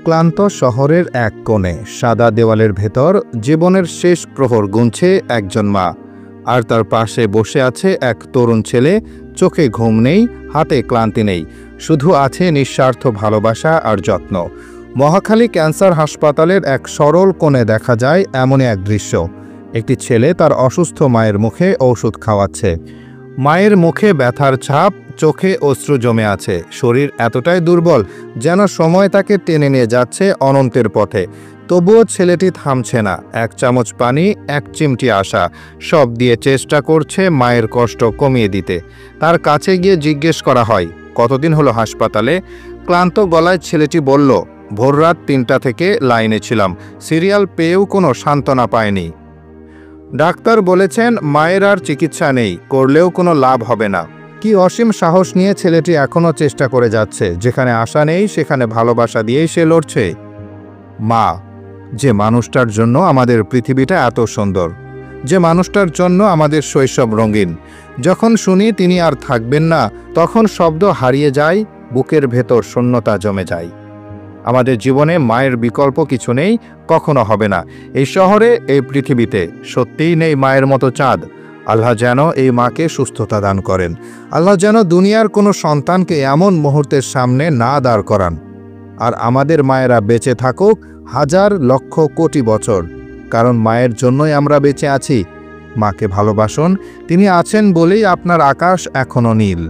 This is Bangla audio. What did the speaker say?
ক্লান্ত শহরের এক কোণে সাদা দেওয়ালের ভেতর জীবনের শেষ প্রহর গুনছে একজন মা, আর তার পাশে বসে আছে এক তরুণ ছেলে। চোখে ঘুম নেই, হাতে ক্লান্তি নেই, শুধু আছে নিঃস্বার্থ ভালোবাসা আর যত্ন। মহাখালী ক্যান্সার হাসপাতালের এক সরল কোণে দেখা যায় এমনই এক দৃশ্য। একটি ছেলে তার অসুস্থ মায়ের মুখে ঔষধ খাওয়াচ্ছে। মায়ের মুখে ব্যথার ছাপ, চোখে অশ্রু জমে আছে। শরীর এতটাই দুর্বল যেন সময় তাকে টেনে নিয়ে যাচ্ছে অনন্তের পথে। তবুও ছেলেটি থামছে না। এক চামচ পানি, এক চিমটি আশা, সব দিয়ে চেষ্টা করছে মায়ের কষ্ট কমিয়ে দিতে। তার কাছে গিয়ে জিজ্ঞেস করা হয়, কতদিন হলো হাসপাতালে? ক্লান্ত গলায় ছেলেটি বলল, ভোররাত ৩টা থেকে লাইনে ছিলাম, সিরিয়াল পেয়েও কোনো সান্ত্বনা পায়নি। ডাক্তার বলেছেন মায়ের আর চিকিৎসা নেই, করলেও কোনো লাভ হবে না। কি অসীম সাহস নিয়ে ছেলেটি এখনও চেষ্টা করে যাচ্ছে। যেখানে আশা নেই সেখানে ভালোবাসা দিয়েই সে লড়ছে। মা, যে মানুষটার জন্য আমাদের পৃথিবীটা এত সুন্দর, যে মানুষটার জন্য আমাদের শৈশব রঙিন। যখন শুনি তিনি আর থাকবেন না, তখন শব্দ হারিয়ে যায়, বুকের ভেতর শূন্যতা জমে যায়। আমাদের জীবনে মায়ের বিকল্প কিছু নেই, কখনো হবে না। এই শহরে, এই পৃথিবীতে সত্যিই নেই মায়ের মতো চাঁদ। আল্লাহ যেন এই মাকে সুস্থতা দান করেন। আল্লাহ যেন দুনিয়ার কোনো সন্তানকে এমন মুহূর্তের সামনে না দাঁড় করান। আর আমাদের মায়েরা বেঁচে থাকুক হাজার লক্ষ কোটি বছর, কারণ মায়ের জন্যই আমরা বেঁচে আছি। মাকে ভালোবাসুন, তিনি আছেন বলেই আপনার আকাশ এখনো নীল।